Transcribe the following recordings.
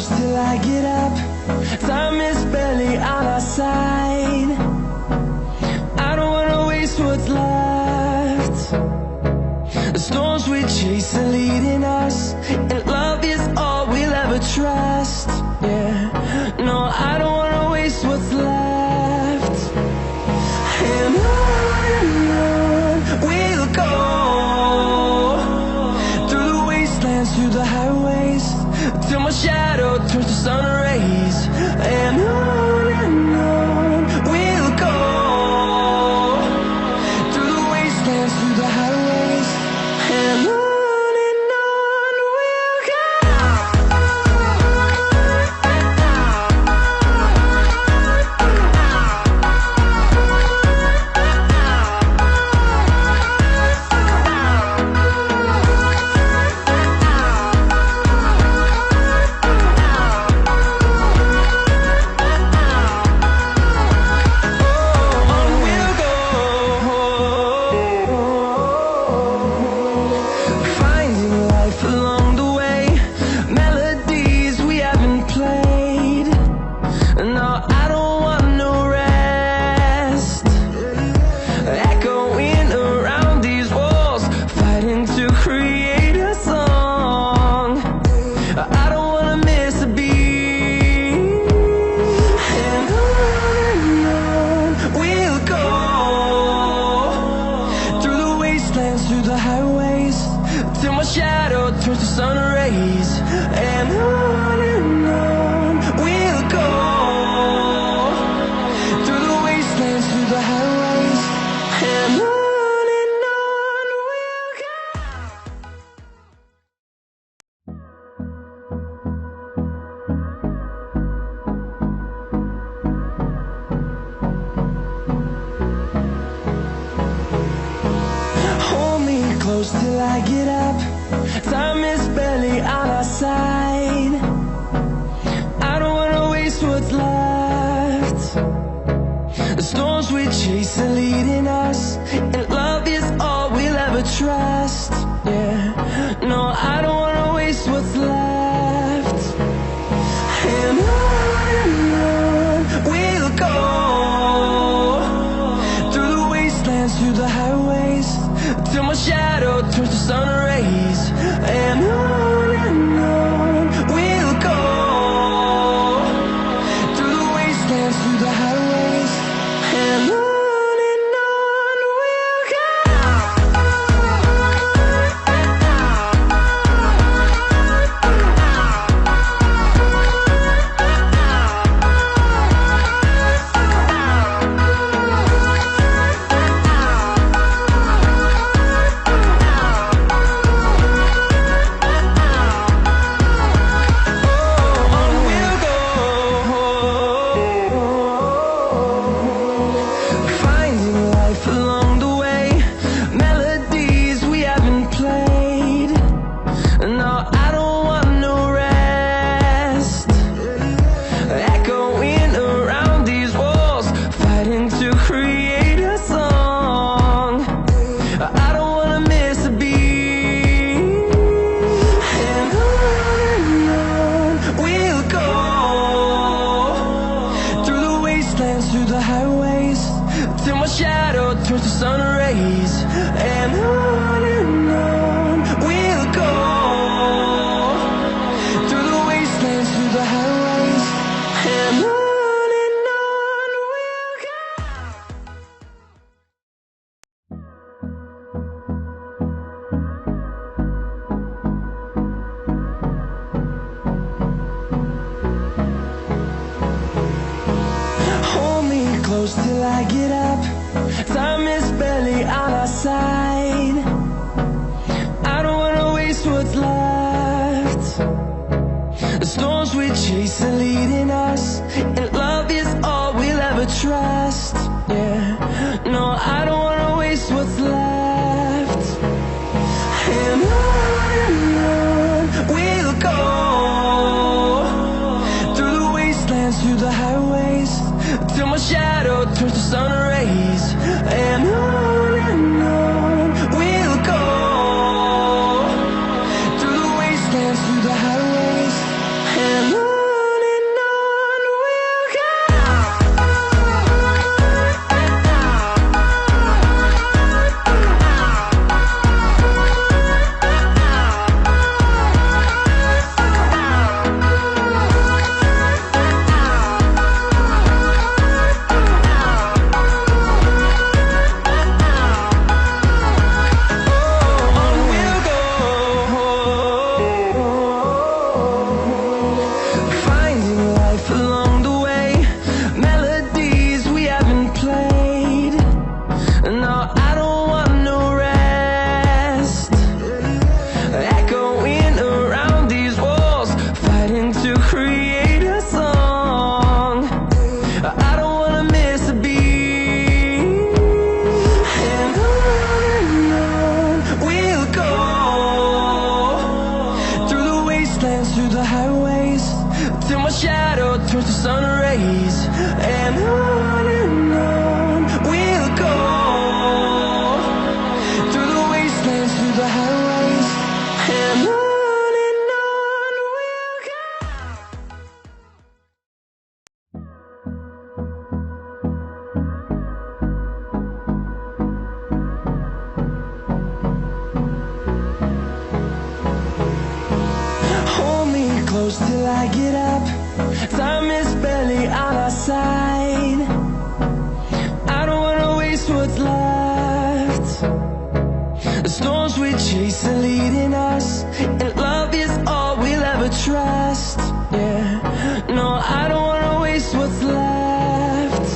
close till I get up. Time is barely on our side. I don't wanna waste what's left. The storms we chase are leading us, and love is all we'll ever trust. Yeah, no, I don't wanna waste what's left. And on we'll go, through the wastelands, through the highways, till my shadow turns to sun rays. And on we'll go, through the wastelands, through the highways, and on we'll go. Through the highways, till my shadow turns to sun rays. And on we'll go, through the wastelands, through the highways, and on we'll go. Close till I get up. Time is barely on our side. I don't wanna waste what's left. The storms we chase are leading us, and love is all we'll ever trust. Yeah, no, I don't wanna waste what's left. And on we'll go, through the wastelands, through the highways, till my shadow turns to sun rays. And on we'll go, through the wastelands, through the highways, and on we'll go. Through the highways, till my shadow turns to sun rays. And on we'll go, through the wastelands, through the highways, and on we'll go. Close till I get up. Time is barely on our side. I don't wanna waste what's left. The storms we chase are leading us, and love is all we'll ever trust. Yeah, no, I don't wanna waste what's left. And on we'll go, through the wastelands, through the highways, till my shadow turns to sun rays. And on we'll go, through the wastelands, through the highways, and on. my shadow turns to sun rays. And on we'll go, through the wastelands, through the highways. And on we'll go. Hold me close till I get up. Time is barely on our side. I don't wanna waste what's left. The storms we chase are leading us, and love is all we'll ever trust. Yeah, no, I don't wanna waste what's left.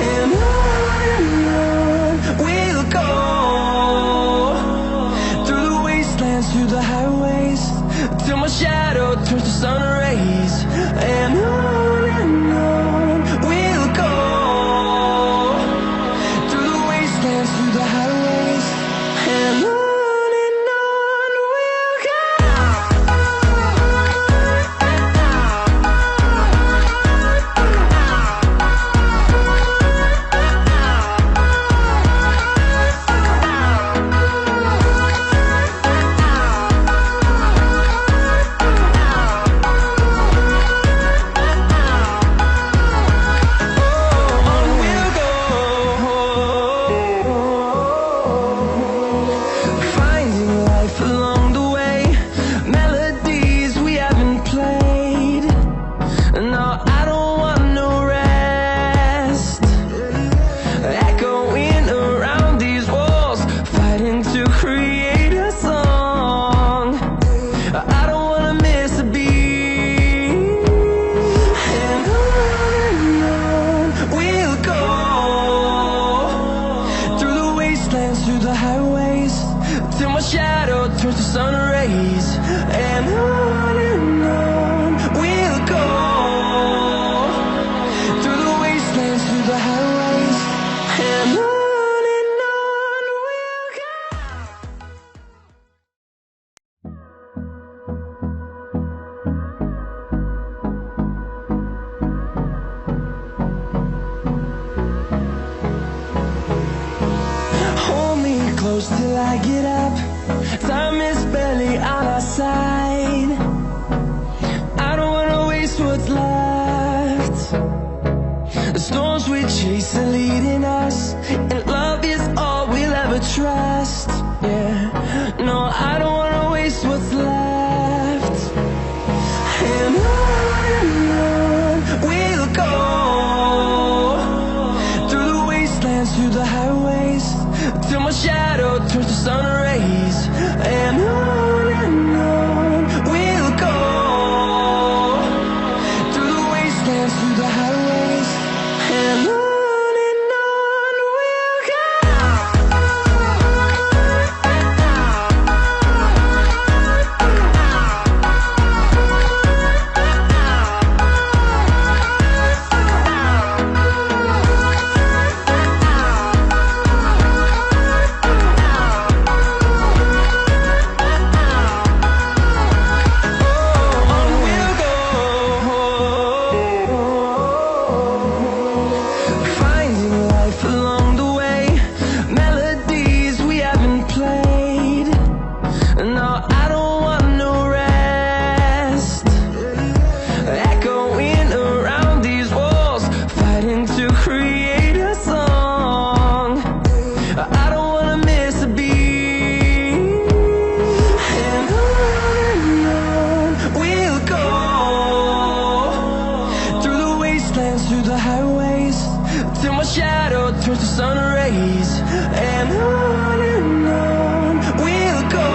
And on we'll go, through the wastelands, through the highways, till my shadow turns to sun rays. And on we'll go, through the wastelands, through the highways. And on we'll go. Through the highways, till my shadow turns to sun rays. And on we'll go, through the wastelands, through the highways. And on we'll go. Close till I get up. Time is barely on our side. I don't wanna waste what's left. The storms we chase are leading us, and love is all we'll ever trust. Yeah, no, I don't wanna waste what's left. And on we'll go, through the wastelands, through the highways, till my shadow turns to sun rays. And on we'll go, through the wastelands, through the highways. And on we'll go. Turns to sun rays. And on we'll go,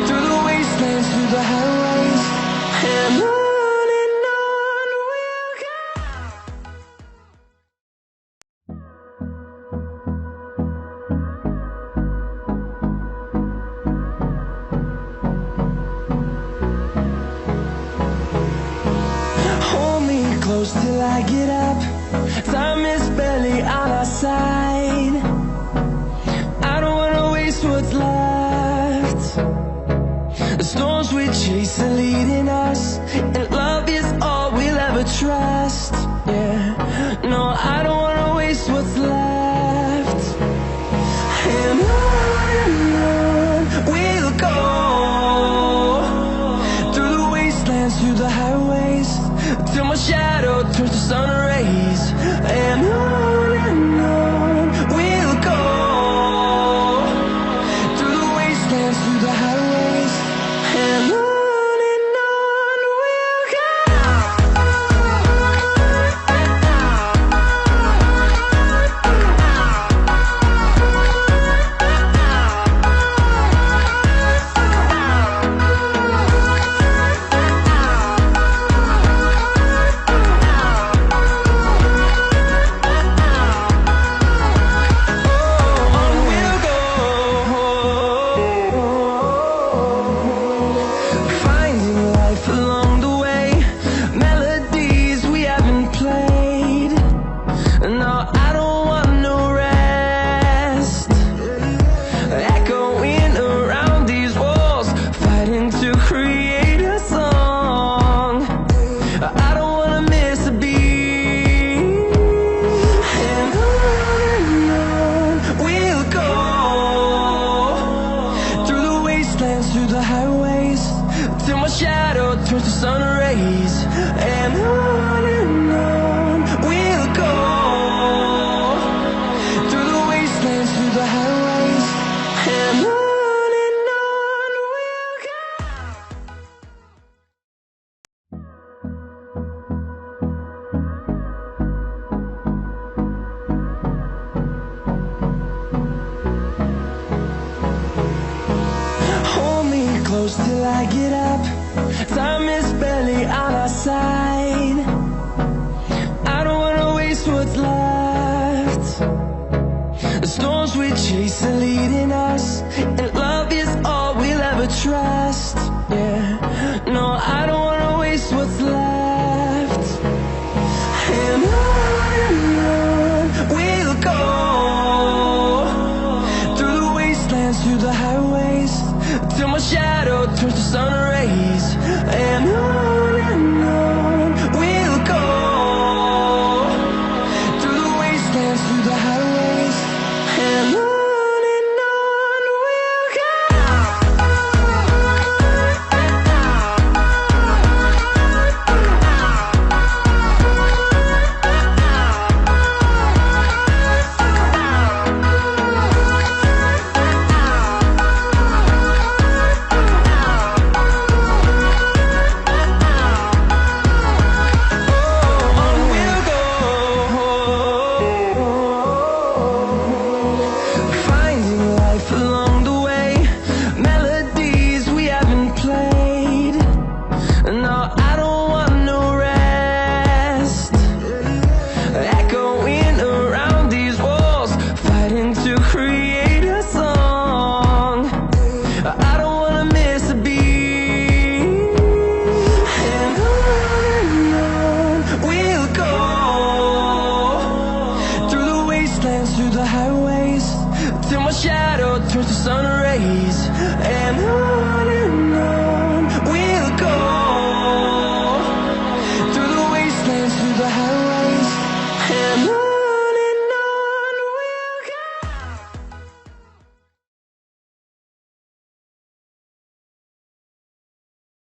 through the wastelands, through the highways. And on we'll go. Hold me close till I get up. Time is barely on our side. I don't wanna waste what's left. The storms we chase are leading us, and love is all we'll ever trust. Yeah, no, I don't wanna waste what's left. And on we'll go, through the wastelands, through the highways, till my shadow turns to sun rays. And on we'll go, through the wastelands, through the highways, and on we'll go. Through the highways, till my shadow turns to sun rays. And on we'll go, through the wastelands, through the highways, and on we'll go. Hold me close till I get up. Time is barely on our side. I don't wanna waste what's left. The storms we chase are leading us, and love is all we'll ever trust. Yeah, no, I don't wanna waste what's left. And on we'll go, through the wastelands, through the highways, till my shadow turns to sun rays. And on we'll go, through the wastelands, through the highways, and on we'll go. I